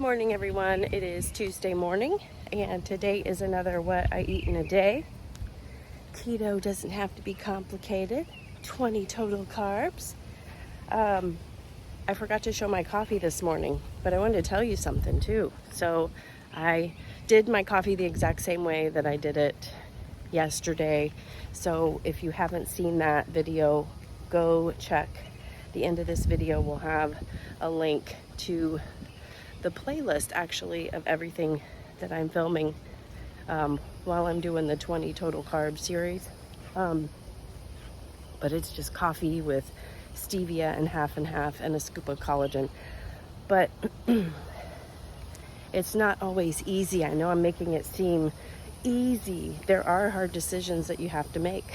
Good morning, everyone. It is Tuesday morning, and today is another what I eat in a day. Keto doesn't have to be complicated. 20 total carbs. I forgot to show my coffee this morning, but I wanted to tell you something too. So I did my coffee the exact same way that I did it yesterday. So if you haven't seen that video, go check. The end of this video will have a link to the playlist actually of everything that I'm filming while I'm doing the 20 total carb series. But it's just coffee with stevia and half and a scoop of collagen. But it's not always easy. I know I'm making it seem easy. There are hard decisions that you have to make.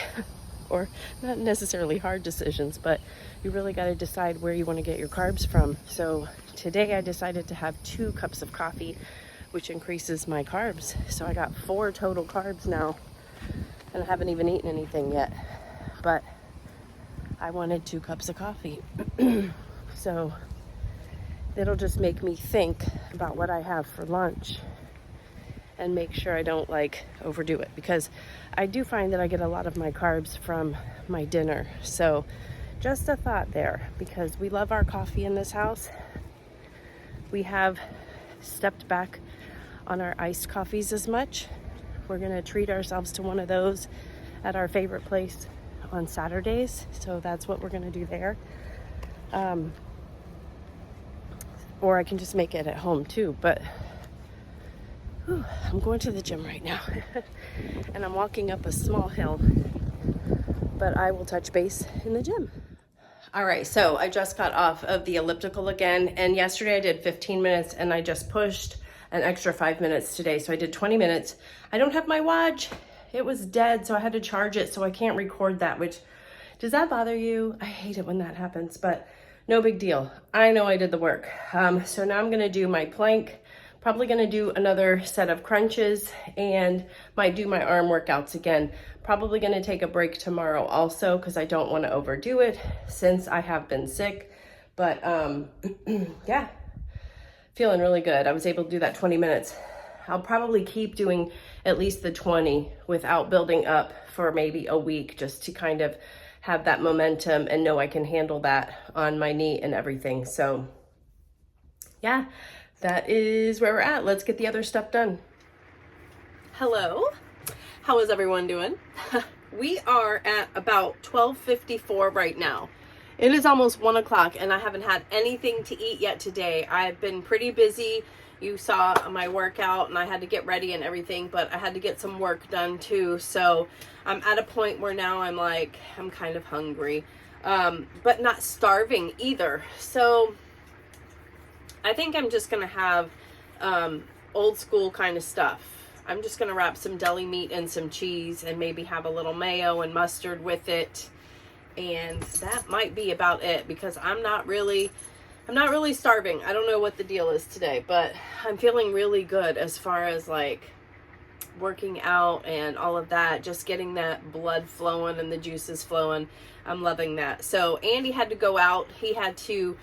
Or not necessarily hard decisions, but you really got to decide where you want to get your carbs from. So today I decided to have 2 cups of coffee, which increases my carbs. So I got 4 total carbs now, and I haven't even eaten anything yet. But I wanted 2 cups of coffee. So it'll just make me think about what I have for lunch and make sure I don't overdo it, because I do find that I get a lot of my carbs from my dinner. So just a thought there, because we love our coffee in this house. We have stepped back on our iced coffees as much. We're gonna treat ourselves to one of those at our favorite place on Saturdays. So that's what we're gonna do there. Or I can just make it at home too, but I'm going to the gym right now and I'm walking up a small hill, but I will touch base in the gym. All right, so I just got off of the elliptical again, and yesterday I did 15 minutes and I just pushed an extra 5 minutes today. So I did 20 minutes. I don't have my watch. It was dead, so I had to charge it, so I can't record that, which, does that bother you? I hate it when that happens, but no big deal. I know I did the work. So now I'm gonna do my plank. Probably gonna do another set of crunches and might do my arm workouts again. Probably gonna take a break tomorrow also, because I don't wanna overdo it since I have been sick. But yeah, feeling really good. I was able to do that 20 minutes. I'll probably keep doing at least the 20 without building up for maybe a week, just to kind of have that momentum and know I can handle that on my knee and everything. So yeah, that is where we're at. Let's get the other stuff done. Hello, how is everyone doing? We are at about 12:54 right now. It is almost 1 o'clock and I haven't had anything to eat yet today. I've been pretty busy. You saw my workout and I had to get ready and everything, but I had to get some work done too. So I'm at a point where now I'm kind of hungry, but not starving either. So I think I'm just gonna have old school kind of stuff. I'm just gonna wrap some deli meat and some cheese and maybe have a little mayo and mustard with it. And that might be about it, because I'm not really starving. I don't know what the deal is today, but I'm feeling really good as far as working out and all of that, just getting that blood flowing and the juices flowing. I'm loving that. So Andy had to go out. He had to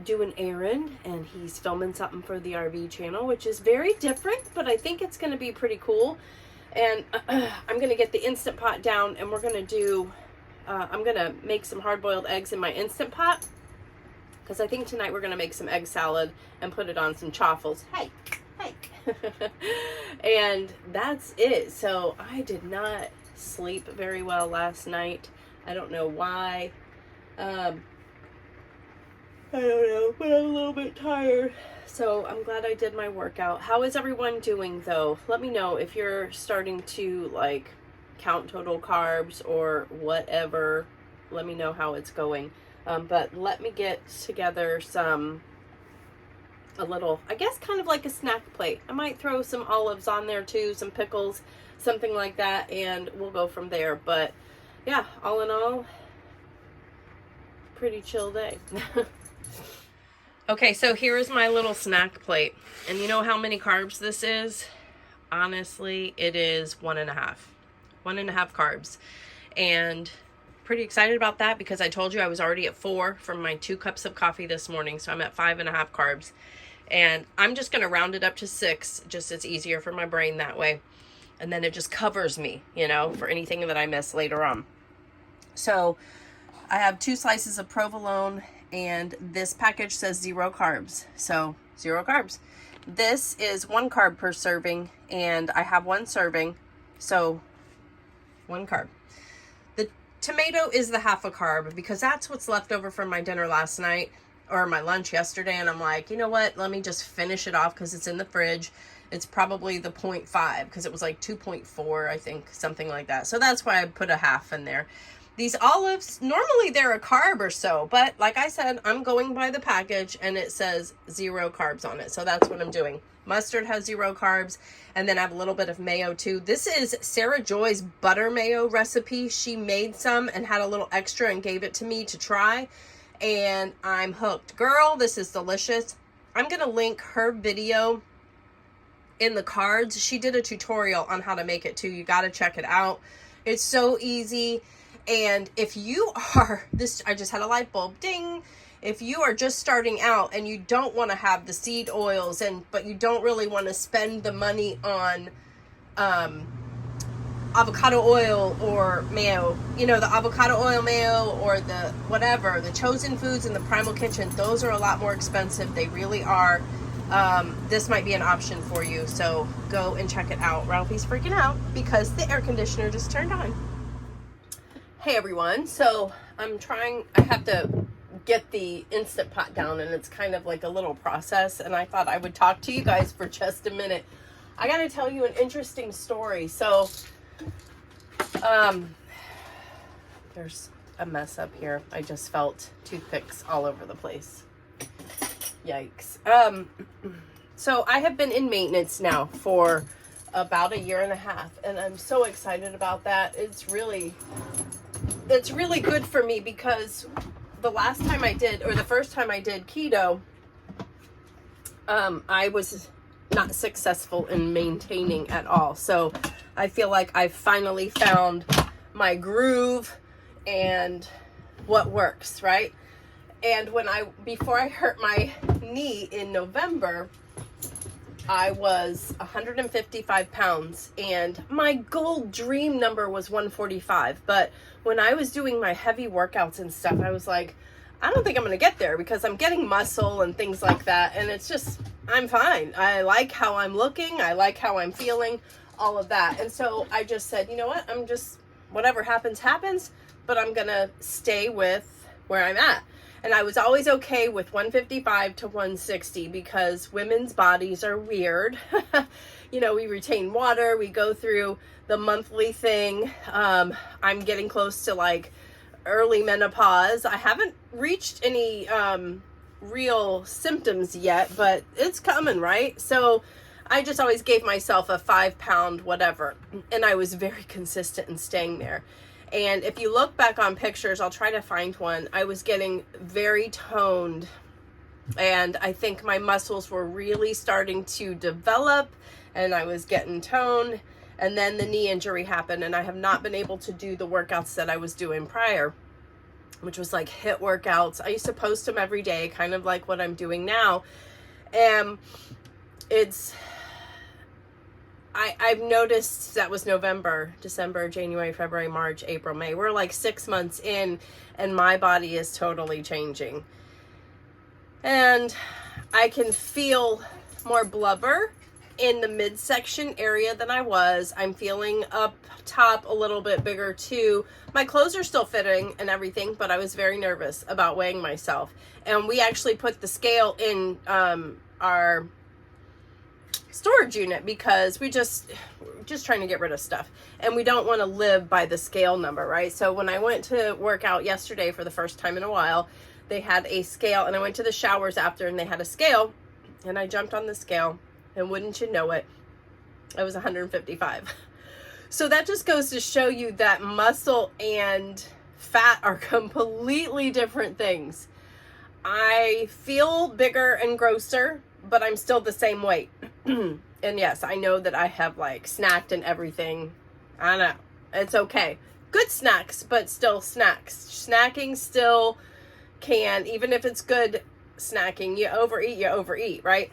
do an errand, and he's filming something for the RV channel, which is very different, but I think it's going to be pretty cool. And I'm going to get the Instant Pot down, and we're going to do I'm going to make some hard-boiled eggs in my Instant Pot, because I think tonight we're going to make some egg salad and put it on some chaffles. Hey. And that's it. So I did not sleep very well last night. I don't know why. I don't know, but I'm a little bit tired. So I'm glad I did my workout. How is everyone doing though? Let me know if you're starting to count total carbs or whatever. Let me know how it's going. But let me get together a little, I guess kind of like a snack plate. I might throw some olives on there too, some pickles, something like that, and we'll go from there. But yeah, all in all, pretty chill day. Okay, so here is my little snack plate. And you know how many carbs this is? Honestly, it is 1.5. 1.5 carbs. And pretty excited about that, because I told you I was already at 4 from my 2 cups of coffee this morning. So I'm at 5.5 carbs. And I'm just going to round it up to 6, just it's easier for my brain that way. And then it just covers me, you know, for anything that I miss later on. So I have 2 slices of provolone, and this package says 0 carbs. So 0 carbs. This is 1 carb per serving, and I have 1 serving. So 1 carb. The tomato is the half a carb because that's what's left over from my dinner last night or my lunch yesterday. And I'm like, you know what? Let me just finish it off because it's in the fridge. It's probably the 0.5 because it was like 2.4, I think, something like that. So that's why I put a half in there. These olives, normally they're a carb or so, but like I said, I'm going by the package and it says 0 carbs on it. So that's what I'm doing. Mustard has 0 carbs, and then I have a little bit of mayo too. This is Sarah Joy's butter mayo recipe. She made some and had a little extra and gave it to me to try, and I'm hooked. Girl, this is delicious. I'm going to link her video in the cards. She did a tutorial on how to make it too. You got to check it out. It's so easy. And if you are this, I just had a light bulb ding. If you are just starting out and you don't want to have the seed oils but you don't really want to spend the money on avocado oil or mayo, you know, the avocado oil mayo or the whatever, the Chosen Foods and the Primal Kitchen, those are a lot more expensive. They really are. This might be an option for you. So go and check it out. Ralphie's freaking out because the air conditioner just turned on. Hey everyone, so I have to get the Instant Pot down, and it's kind of like a little process, and I thought I would talk to you guys for just a minute. I gotta tell you an interesting story. So, there's a mess up here. I just felt toothpicks all over the place. Yikes. So I have been in maintenance now for about 1.5 years, and I'm so excited about that. That's really good for me because the first time I did keto, I was not successful in maintaining at all. So I feel like I finally found my groove and what works, right? And before I hurt my knee in November, I was 155 pounds, and my goal dream number was 145. But when I was doing my heavy workouts and stuff, I was like, I don't think I'm going to get there because I'm getting muscle and things like that. And it's just, I'm fine. I like how I'm looking. I like how I'm feeling, all of that. And so I just said, you know what? Whatever happens, happens, but I'm going to stay with where I'm at. And I was always okay with 155 to 160 because women's bodies are weird. You know, we retain water. We go through the monthly thing. I'm getting close to like early menopause. I haven't reached any real symptoms yet, but it's coming, right? So I just always gave myself a 5-pound whatever. And I was very consistent in staying there. And if you look back on pictures, I'll try to find one. I was getting very toned, and I think my muscles were really starting to develop, and I was getting toned. And then the knee injury happened, and I have not been able to do the workouts that I was doing prior, which was like HIIT workouts. I used to post them every day, kind of like what I'm doing now. And I've noticed that was November, December, January, February, March, April, May. We're like 6 months in, and my body is totally changing. And I can feel more blubber in the midsection area than I was. I'm feeling up top a little bit bigger too. My clothes are still fitting and everything, but I was very nervous about weighing myself. And we actually put the scale in our storage unit because we're just trying to get rid of stuff, and we don't want to live by the scale number, right? So when I went to work out yesterday for the first time in a while, they had a scale, and I went to the showers after, and they had a scale, and I jumped on the scale, and wouldn't you know it, I was 155. So that just goes to show you that muscle and fat are completely different things. I feel bigger and grosser, but I'm still the same weight. And yes, I know that I have like snacked and everything. I know. It's okay. Good snacks, but still snacks. Snacking still can, even if it's good snacking, you overeat, right?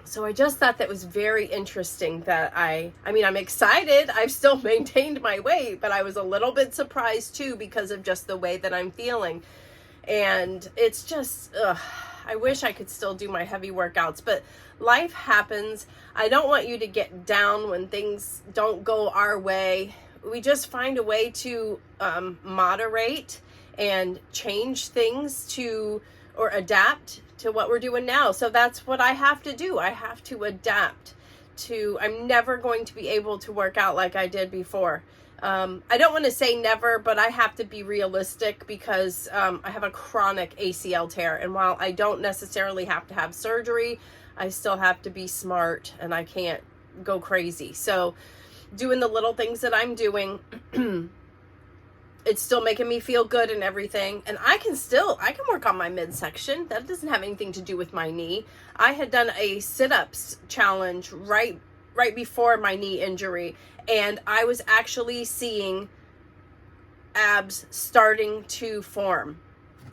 So I just thought that was very interesting that I'm excited. I've still maintained my weight, but I was a little bit surprised too because of just the way that I'm feeling. And it's just, I wish I could still do my heavy workouts, but life happens. I don't want you to get down when things don't go our way. We just find a way to moderate and change things or adapt to what we're doing now. So that's what I have to do. I have to adapt I'm never going to be able to work out like I did before. I don't want to say never, but I have to be realistic because I have a chronic ACL tear. And while I don't necessarily have to have surgery, I still have to be smart and I can't go crazy. So doing the little things that I'm doing, it's still making me feel good and everything. And I can work on my midsection. That doesn't have anything to do with my knee. I had done a sit-ups challenge right before my knee injury, and I was actually seeing abs starting to form.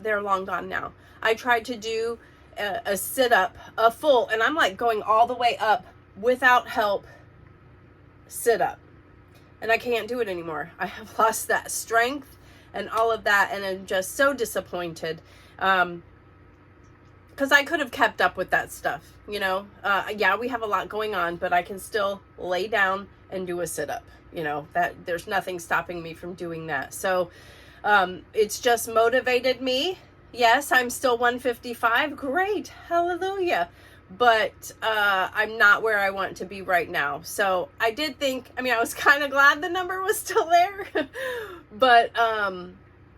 They're long gone now. I tried to do a sit-up, a full, and I'm like going all the way up without help sit-up. And I can't do it anymore. I have lost that strength and all of that, and I'm just so disappointed. Because I could have kept up with that stuff, you know. Yeah, we have a lot going on, but I can still lay down and do a sit-up. You know, that there's nothing stopping me from doing that. So it's just motivated me. Yes, I'm still 155. Great. Hallelujah. But I'm not where I want to be right now. So I did think, I was kind of glad the number was still there, but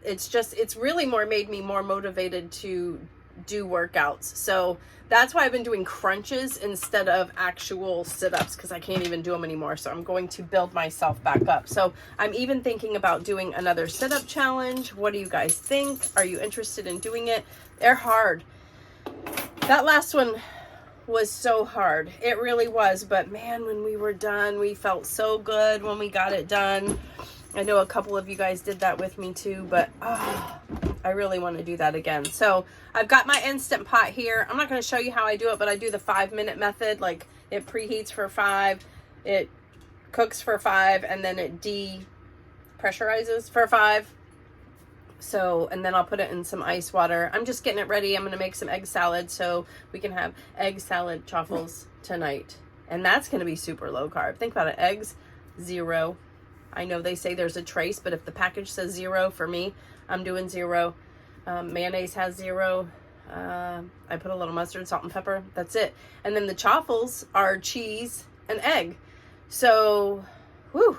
it's really made me more motivated to do workouts. So that's why I've been doing crunches instead of actual sit-ups, because I can't even do them anymore. So I'm going to build myself back up. So I'm even thinking about doing another sit-up challenge. What do you guys think? Are you interested in doing it? They're hard. That last one was so hard. It really was. But man, when we were done, we felt so good when we got it done. I know a couple of you guys did that with me too, but I really want to do that again. So I've got my Instant Pot here. I'm not going to show you how I do it, but I do the 5-minute method. Like, it preheats for 5, it cooks for 5, and then it depressurizes for 5. So, and then I'll put it in some ice water. I'm just getting it ready. I'm going to make some egg salad so we can have egg salad chaffles tonight. And that's going to be super low carb. Think about it. Eggs, 0. I know they say there's a trace, but if the package says 0, for me, I'm doing 0. Mayonnaise has 0. I put a little mustard, salt, and pepper. That's it. And then the chaffles are cheese and egg. So, whew,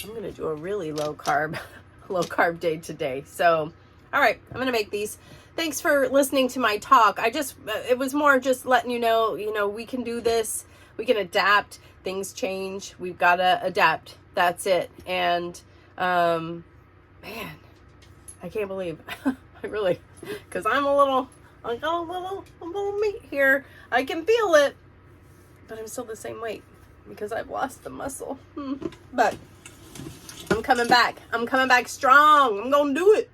I'm going to do a really low carb day today. So, all right, I'm going to make these. Thanks for listening to my talk. It was more just letting you know, we can do this. We can adapt. Things change. We've got to adapt. That's it. And, man, I can't believe, because I got a little meat here. I can feel it, but I'm still the same weight because I've lost the muscle. But I'm coming back. I'm coming back strong. I'm going to do it.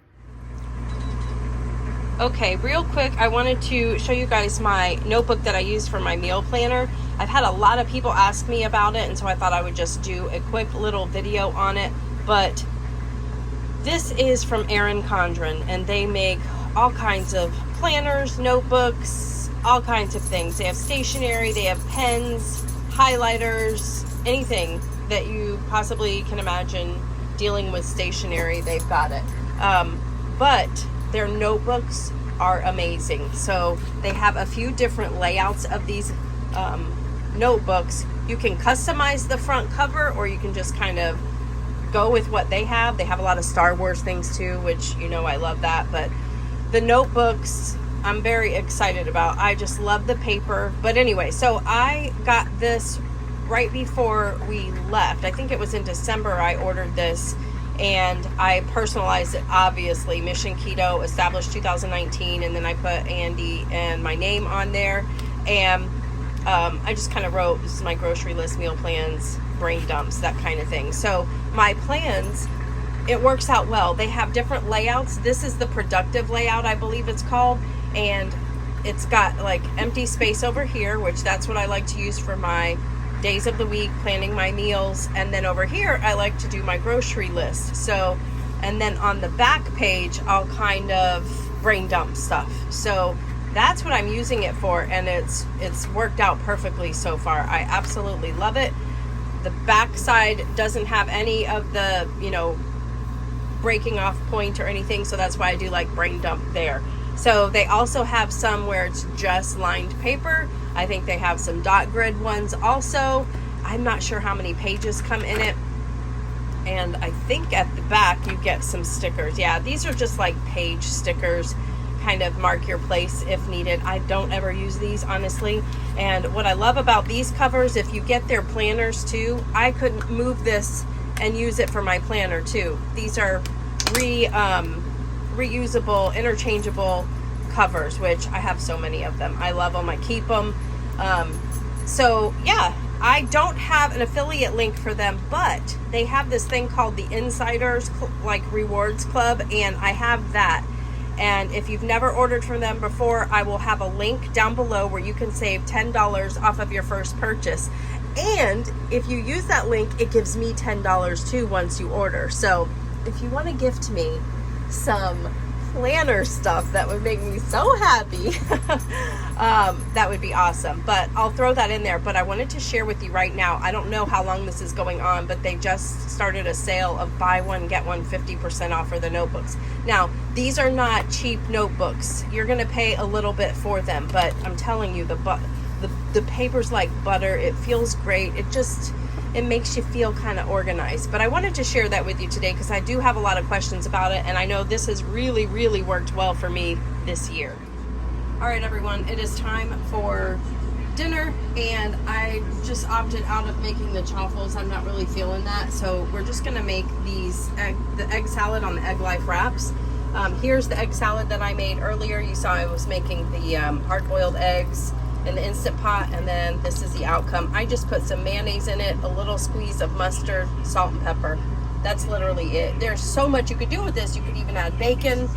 Okay, real quick, I wanted to show you guys my notebook that I use for my meal planner. I've had a lot of people ask me about it, and so I thought I would just do a quick little video on it. But this is from Erin Condren, and they make all kinds of planners, notebooks, all kinds of things. They have stationery, they have pens, highlighters, anything that you possibly can imagine dealing with stationery, they've got it. But their notebooks are amazing. So they have a few different layouts of these notebooks. You can customize the front cover, or you can just kind of go with what they have. They have a lot of Star Wars things too, which, I love that. But the notebooks, I'm very excited about. I just love the paper. But anyway, so I got this right before we left. I think it was in December I ordered this, and I personalized it, obviously. Mission Keto, established 2019, and then I put Andy and my name on there. And I just kind of wrote, this is my grocery list, meal plans, brain dumps, that kind of thing. So my plans, it works out well. They have different layouts. This is the productive layout, I believe it's called. And it's got like empty space over here, which that's what I like to use for my days of the week, planning my meals. And then over here, I like to do my grocery list. So, and then on the back page, I'll kind of brain dump stuff. So that's what I'm using it for, and it's worked out perfectly so far. I absolutely love it. The back side doesn't have any of the, breaking off point or anything, so that's why I do like brain dump there. So they also have some where it's just lined paper. I think they have some dot grid ones also. I'm not sure how many pages come in it. And I think at the back you get some stickers. Yeah, these are just like page stickers, kind of mark your place if needed. I don't ever use these, honestly. And what I love about these covers, if you get their planners too, I could move this and use it for my planner too. These are reusable, interchangeable covers, which I have so many of them. I love them. I keep them. So yeah, I don't have an affiliate link for them, but they have this thing called the Insiders like Rewards Club, and I have that. And if you've never ordered from them before, I will have a link down below where you can save $10 off of your first purchase. And if you use that link, it gives me $10 too once you order. So if you want to gift me some planner stuff, that would make me so happy. That would be awesome. But I'll throw that in there. But I wanted to share with you right now, I don't know how long this is going on, but they just started a sale of buy one, get one 50% off for the notebooks. Now, these are not cheap notebooks. You're going to pay a little bit for them, but I'm telling you, the paper's like butter. It feels great. It makes you feel kind of organized. But I wanted to share that with you today because I do have a lot of questions about it, and I know this has really, really worked well for me this year. All right, everyone, it is time for dinner, and I just opted out of making the chaffles. I'm not really feeling that, so we're just gonna make the egg salad on the Egg Life wraps. Here's the egg salad that I made earlier. You saw I was making the hard-boiled eggs in the Instant Pot, and then this is the outcome. I just put some mayonnaise in it, a little squeeze of mustard, salt and pepper. That's literally it. There's so much you could do with this. You could even add bacon,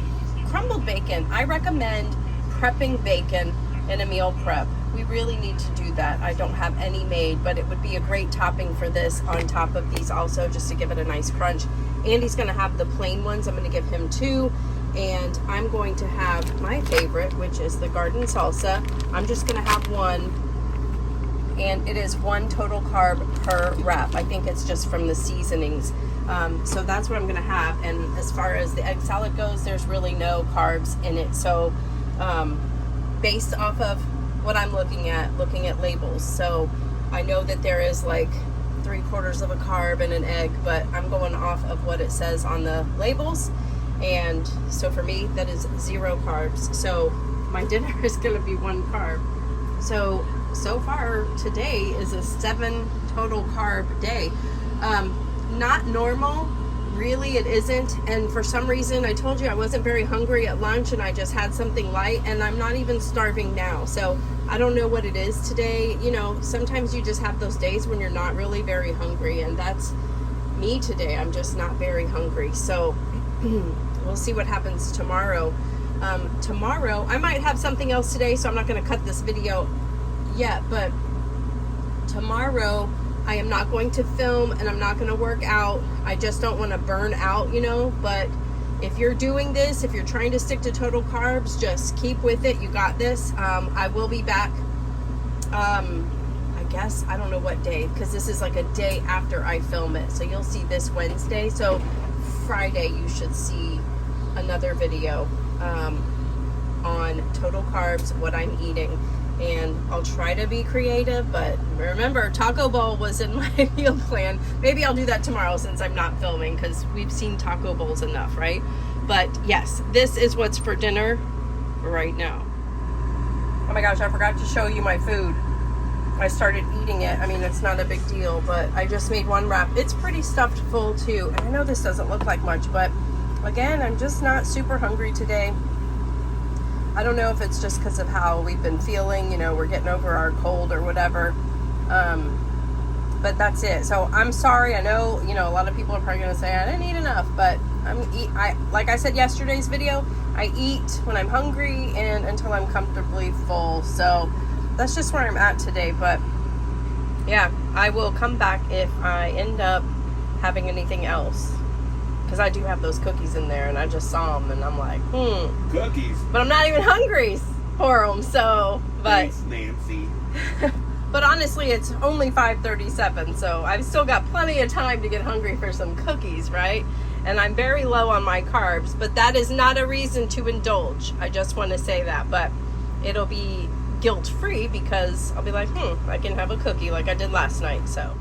crumbled bacon. I recommend prepping bacon in a meal prep. We really need to do that. I don't have any made, but it would be a great topping for this on top of these also, just to give it a nice crunch. Andy's gonna have the plain ones. I'm gonna give him 2. And I'm going to have my favorite, which is the garden salsa. I'm just gonna have 1, and it is 1 total carb per wrap. I think it's just from the seasonings. So that's what I'm gonna have. And as far as the egg salad goes, there's really no carbs in it. So based off of what I'm looking at labels. So I know that there is like 3/4 of a carb in an egg, but I'm going off of what it says on the labels. And so for me, that is 0 carbs. So my dinner is going to be 1 carb. So far today is a 7 total carb day. Not normal, really it isn't. And for some reason, I told you I wasn't very hungry at lunch, and I just had something light, and I'm not even starving now. So I don't know what it is today. Sometimes you just have those days when you're not really very hungry, and that's me today. I'm just not very hungry. So we'll see what happens tomorrow. Tomorrow, I might have something else today, so I'm not going to cut this video yet, but tomorrow I am not going to film, and I'm not going to work out. I just don't want to burn out, but if you're doing this, if you're trying to stick to total carbs, just keep with it. You got this. I will be back, I guess, I don't know what day, because this is like a day after I film it. So you'll see this Wednesday. So Friday you should see another video on total carbs, what I'm eating, and I'll try to be creative. But remember, taco bowl was in my meal plan. Maybe I'll do that tomorrow since I'm not filming, because we've seen taco bowls enough, right? But yes, this is what's for dinner right now. Oh my gosh, I forgot to show you my food. I started eating it. I mean, it's not a big deal, but I just made 1 wrap. It's pretty stuffed full too. And I know this doesn't look like much, but again, I'm just not super hungry today. I don't know if it's just because of how we've been feeling, we're getting over our cold or whatever. but that's it. So I'm sorry. I know, you know, a lot of people are probably gonna say I didn't eat enough, but like I said yesterday's video, I eat when I'm hungry and until I'm comfortably full. So that's just where I'm at today. But yeah, I will come back if I end up having anything else, because I do have those cookies in there, and I just saw them, and I'm like, Cookies. But I'm not even hungry for them. So, but thanks, Nancy. But honestly, it's only 5:37, so I've still got plenty of time to get hungry for some cookies, right? And I'm very low on my carbs, but that is not a reason to indulge. I just want to say that, but it'll be guilt-free because I'll be like, I can have a cookie like I did last night, so.